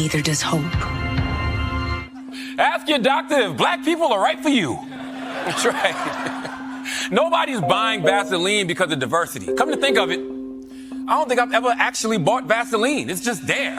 neither does hope. Ask your doctor if black people are right for you. That's right. Nobody's buying Vaseline because of diversity. Come to think of it, I don't think I've ever actually bought Vaseline. It's just there.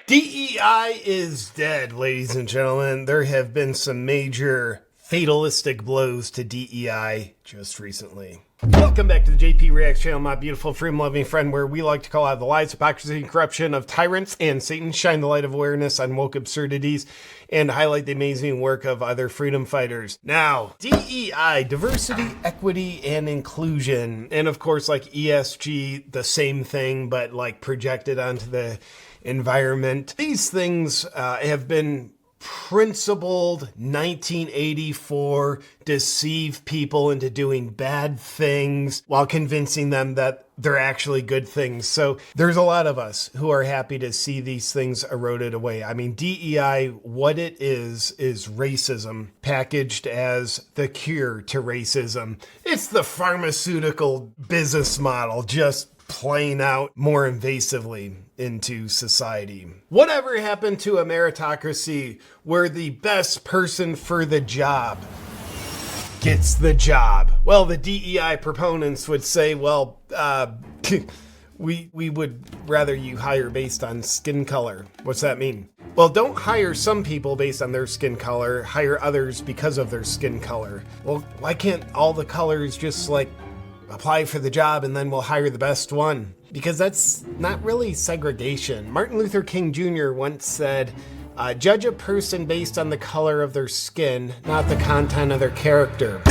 DEI is dead, ladies and gentlemen. There have been some major fatalistic blows to DEI just recently. Welcome back to the JP Reacts channel, my beautiful freedom-loving friend, where we like to call out the lies, hypocrisy, and corruption of tyrants and Satan, shine the light of awareness on woke absurdities, and highlight the amazing work of other freedom fighters. Now, DEI, diversity, equity, and inclusion. And of course, like ESG, the same thing, but like projected onto the environment. These things have been principled 1984 deceive people into doing bad things while convincing them that they're actually good things. So there's a lot of us who are happy to see these things eroded away. I mean, DEI, what it is racism packaged as the cure to racism. It's the pharmaceutical business model, just playing out more invasively into society. Whatever happened to a meritocracy where the best person for the job gets the job? Well, the DEI proponents would say, well, we would rather you hire based on skin color. What's that mean? Well, don't hire some people based on their skin color, hire others because of their skin color. Well, why can't all the colors just like apply for the job and then we'll hire the best one? Because that's not really segregation. Martin Luther King Jr. once said, judge a person based on the color of their skin, not the content of their character.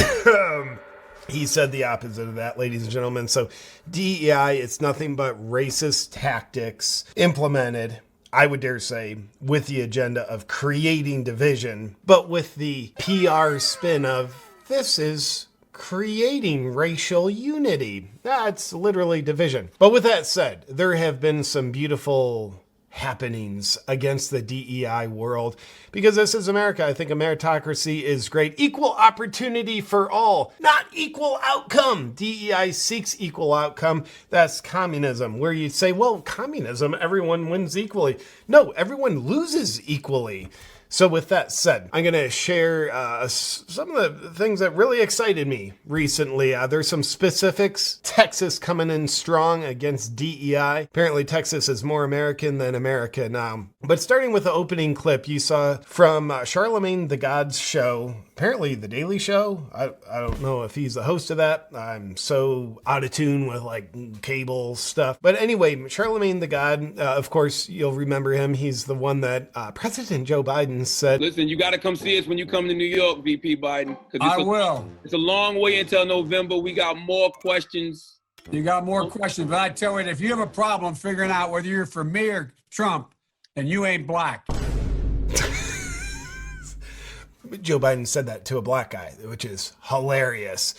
He said the opposite of that, ladies and gentlemen. So DEI, it's nothing but racist tactics implemented, I would dare say, with the agenda of creating division, but with the PR spin of this is creating racial unity. That's literally division. But with that said, there have been some beautiful happenings against the DEI world because this is America. I think a meritocracy is great. Equal opportunity for all, not equal outcome. DEI seeks equal outcome. That's communism, where you say, well, communism, everyone wins equally. No, everyone loses equally. So with that said, I'm going to share some of the things that really excited me recently. There's some specifics. Texas coming in strong against DEI. Apparently Texas is more American than America now. But starting with the opening clip you saw from Charlamagne the God's show, apparently The Daily Show. I don't know if he's the host of that. I'm so out of tune with like cable stuff. But anyway, Charlamagne the God, of course, you'll remember him. He's the one that President Joe Biden said, listen, you got to come see us when you come to New York, VP Biden. I will. It's a long way until November. We got more questions. You got more questions, but I tell you, if you have a problem figuring out whether you're for me or Trump, then you ain't black. Joe Biden said that to a black guy, which is hilarious.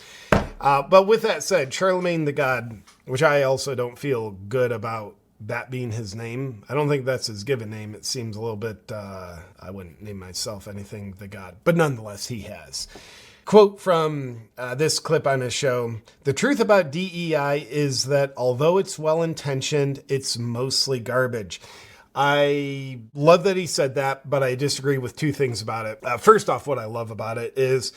But with that said, Charlamagne the God, which I also don't feel good about that being his name. I don't think that's his given name. It seems a little bit, I wouldn't name myself anything the God, but nonetheless, he has. Quote from this clip on his show, "The truth about DEI is that although it's well-intentioned, it's mostly garbage." I love that he said that, but I disagree with two things about it. First off, what I love about it is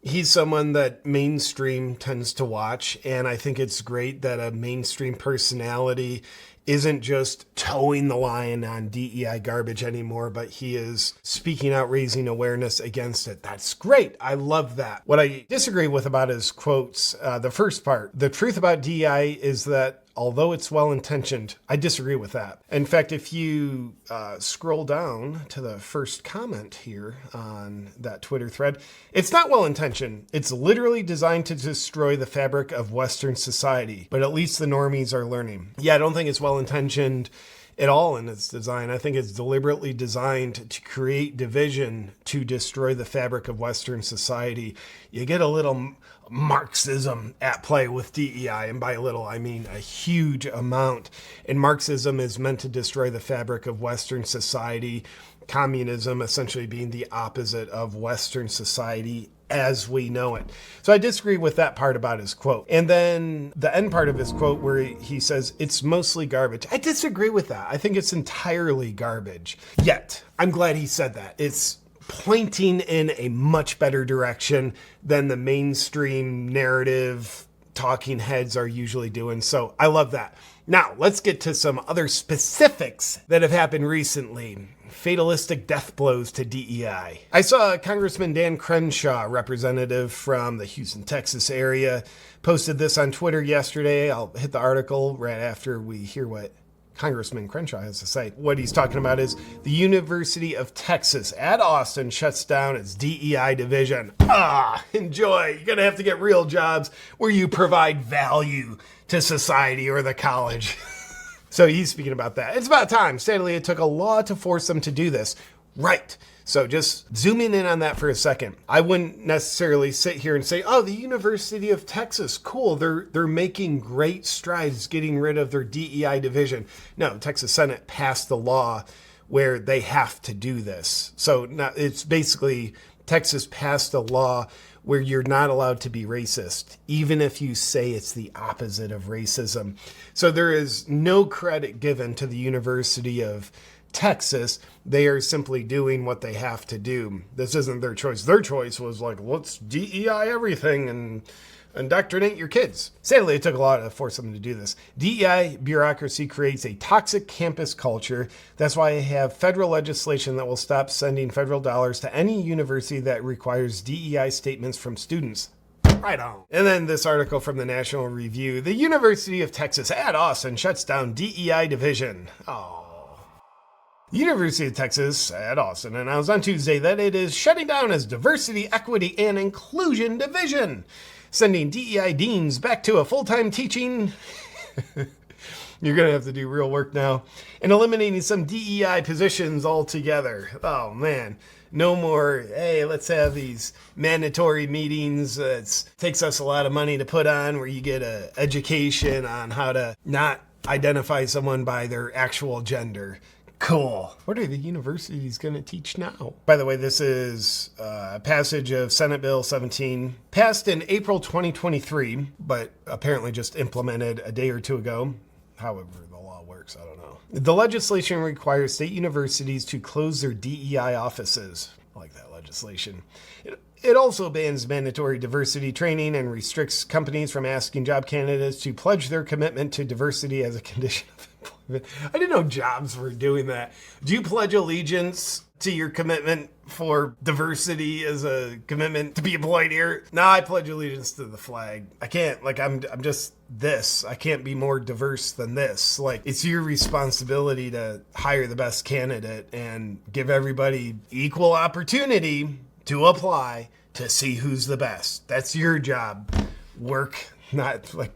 he's someone that mainstream tends to watch, and I think it's great that a mainstream personality isn't just towing the line on DEI garbage anymore, but he is speaking out, raising awareness against it. That's great. I love that. What I disagree with about his quotes, the first part, the truth about DEI is that although it's well-intentioned, I disagree with that. In fact, if you scroll down to the first comment here on that Twitter thread, it's not well-intentioned. It's literally designed to destroy the fabric of Western society, but at least the normies are learning. Yeah, I don't think it's well-intentioned at all in its design. I think it's deliberately designed to create division to destroy the fabric of Western society. You get a little Marxism at play with DEI, and by little I mean a huge amount. And Marxism is meant to destroy the fabric of Western society. Communism essentially being the opposite of Western society as we know it. So I disagree with that part about his quote. And then the end part of his quote where he says, it's mostly garbage. I disagree with that. I think it's entirely garbage. Yet, I'm glad he said that. It's pointing in a much better direction than the mainstream narrative talking heads are usually doing. So I love that. Now, let's get to some other specifics that have happened recently. Fatalistic death blows to DEI. I saw Congressman Dan Crenshaw, representative from the Houston, Texas area, posted this on Twitter yesterday. I'll hit the article right after we hear what Congressman Crenshaw has to say. What he's talking about is the University of Texas at Austin shuts down its DEI division. Enjoy. You're going to have to get real jobs where you provide value to society or the college. So he's speaking about that. It's about time. Sadly, it took a law to force them to do this. Right. So just zooming in on that for a second. I wouldn't necessarily sit here and say, oh, the University of Texas, cool. They're making great strides getting rid of their DEI division. No, Texas Senate passed the law where they have to do this. So now it's basically Texas passed a law where you're not allowed to be racist, even if you say it's the opposite of racism. So there is no credit given to the University of Texas. They are simply doing what they have to do. This isn't their choice. Their choice was like, let's DEI everything and indoctrinate your kids. Sadly, it took a lot to force them to do this. DEI bureaucracy creates a toxic campus culture. That's why I have federal legislation that will stop sending federal dollars to any university that requires DEI statements from students. Right on. And then this article from the National Review. The University of Texas at Austin shuts down DEI division. The University of Texas at Austin announced on Tuesday that it is shutting down its Diversity, Equity, and Inclusion Division, sending DEI deans back to a full-time teaching. You're going to have to do real work now. And eliminating some DEI positions altogether. Oh, man. No more, hey, let's have these mandatory meetings. It takes us a lot of money to put on where you get an education on how to not identify someone by their actual gender. Cool. What are the universities going to teach now? By the way, this is a passage of Senate Bill 17, passed in April 2023, but apparently just implemented a day or two ago. However the law works, I don't know. The legislation requires state universities to close their DEI offices. I like that legislation. It also bans mandatory diversity training and restricts companies from asking job candidates to pledge their commitment to diversity as a condition of employment. I didn't know jobs were doing that. Do you pledge allegiance to your commitment for diversity as a commitment to be employed here? No, I pledge allegiance to the flag. I can't, I'm just this. I can't be more diverse than this. It's your responsibility to hire the best candidate and give everybody equal opportunity to apply to see who's the best. That's your job. Work, not it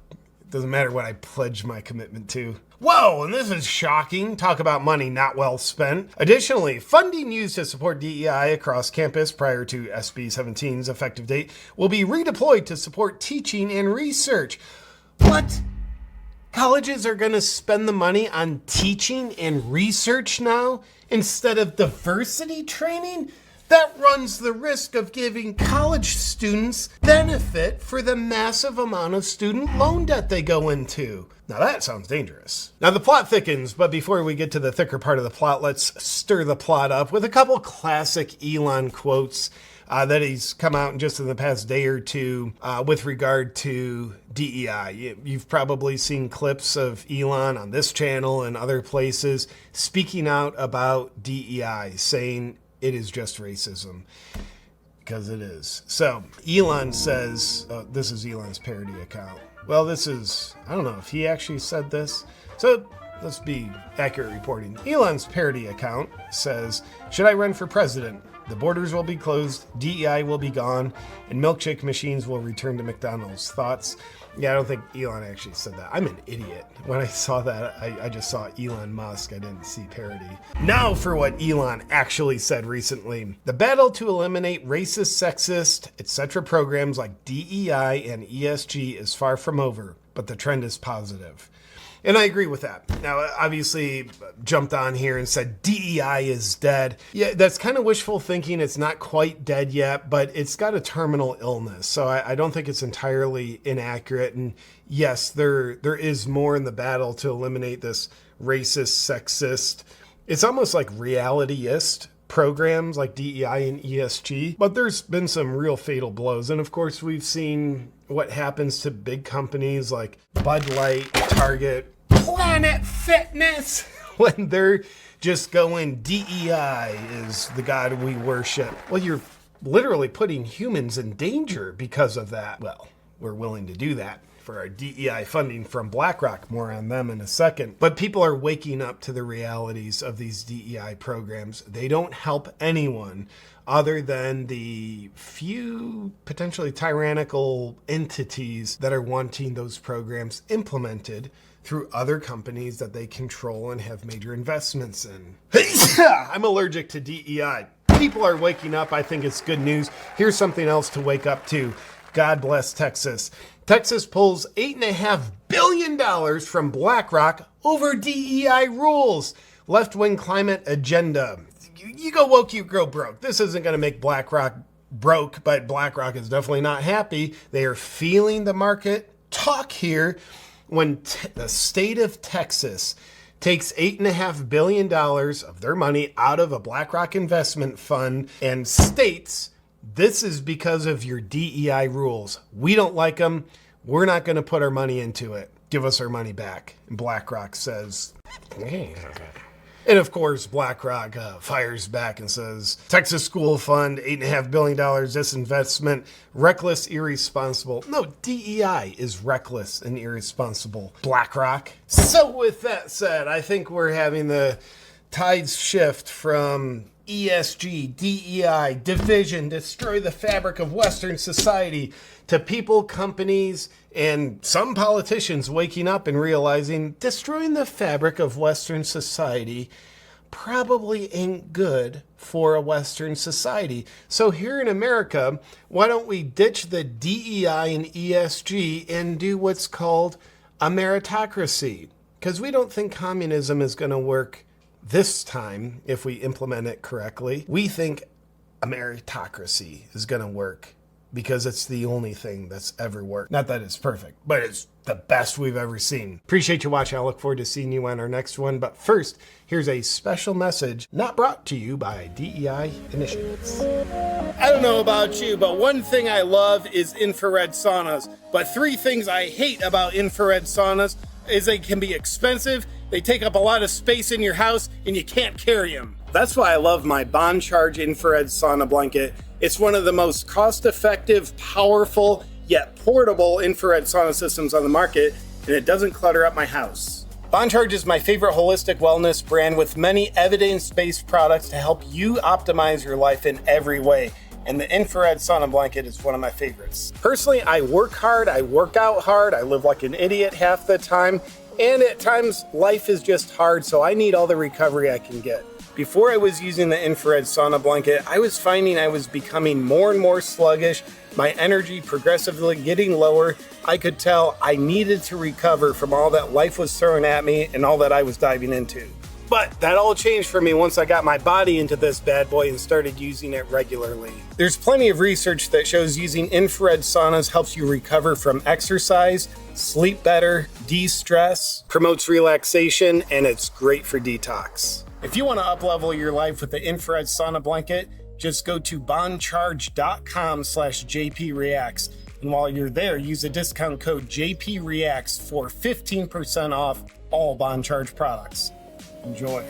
doesn't matter what I pledge my commitment to. Whoa, and this is shocking. Talk about money not well spent. Additionally, funding used to support DEI across campus prior to SB 17's effective date will be redeployed to support teaching and research. What? Colleges are going to spend the money on teaching and research now instead of diversity training? That runs the risk of giving college students benefit for the massive amount of student loan debt they go into. Now that sounds dangerous. Now the plot thickens, but before we get to the thicker part of the plot, let's stir the plot up with a couple classic Elon quotes that he's come out in just in the past day or two with regard to DEI. You've probably seen clips of Elon on this channel and other places speaking out about DEI, saying it is just racism, because it is. So Elon says, this is Elon's parody account. Well, this is, I don't know if he actually said this. So let's be accurate reporting. Elon's parody account says, should I run for president? The borders will be closed, DEI will be gone, and milkshake machines will return to McDonald's. Thoughts? Yeah, I don't think Elon actually said that. I'm an idiot. When I saw that, I just saw Elon Musk. I didn't see parody. Now for what Elon actually said recently. The battle to eliminate racist, sexist, etc. programs like DEI and ESG is far from over, but the trend is positive. And I agree with that. Now, obviously, jumped on here and said DEI is dead. Yeah, that's kind of wishful thinking. It's not quite dead yet, but it's got a terminal illness. So I don't think it's entirely inaccurate. And yes, there is more in the battle to eliminate this racist, sexist. It's almost like realityist programs like DEI and ESG, but there's been some real fatal blows. And of course, we've seen what happens to big companies like Bud Light, Target, Planet Fitness, when they're just going DEI is the God we worship. Well, you're literally putting humans in danger because of that. Well, we're willing to do that for our DEI funding from BlackRock. More on them in a second. But people are waking up to the realities of these DEI programs. They don't help anyone other than the few potentially tyrannical entities that are wanting those programs implemented through other companies that they control and have major investments in. I'm allergic to DEI. People are waking up. I think it's good news. Here's something else to wake up to. God bless Texas. Texas pulls $8.5 billion from BlackRock over DEI rules. Left-wing climate agenda. You go woke, you grow broke. This isn't going to make BlackRock broke, but BlackRock is definitely not happy. They are feeling the market talk here when the state of Texas takes $8.5 billion of their money out of a BlackRock investment fund and states, this is because of your DEI rules. We don't like them. We're not going to put our money into it. Give us our money back. And BlackRock says, and of course, BlackRock fires back and says, Texas School Fund, $8.5 billion disinvestment, reckless, irresponsible. No, DEI is reckless and irresponsible, BlackRock. So with that said, I think we're having the tides shift from ESG, DEI, division, destroy the fabric of Western society, to people, companies, and some politicians waking up and realizing destroying the fabric of Western society probably ain't good for a Western society. So here in America, why don't we ditch the DEI and ESG and do what's called a meritocracy? Because we don't think communism is going to work this time if we implement it correctly. We think a meritocracy is going to work because it's the only thing that's ever worked. Not that it's perfect, but it's the best we've ever seen. Appreciate you watching. I look forward to seeing you on our next one. But first, here's a special message not brought to you by DEI initiatives. I don't know about you, but one thing I love is infrared saunas. But 3 things I hate about infrared saunas is they can be expensive, they take up a lot of space in your house, and you can't carry them. That's why I love my Bond Charge infrared sauna blanket. It's one of the most cost-effective, powerful, yet portable infrared sauna systems on the market, and it doesn't clutter up my house. Bond Charge is my favorite holistic wellness brand with many evidence-based products to help you optimize your life in every way. And the infrared sauna blanket is one of my favorites. Personally, I work hard, I work out hard, I live like an idiot half the time, and at times life is just hard, so I need all the recovery I can get. Before I was using the infrared sauna blanket, I was finding I was becoming more and more sluggish, my energy progressively getting lower. I could tell I needed to recover from all that life was throwing at me and all that I was diving into. But that all changed for me once I got my body into this bad boy and started using it regularly. There's plenty of research that shows using infrared saunas helps you recover from exercise, sleep better, de-stress, promotes relaxation, and it's great for detox. If you want to up-level your life with the infrared sauna blanket, just go to bondcharge.com/JPReacts. And while you're there, use the discount code JPReacts for 15% off all Bond Charge products. Enjoy.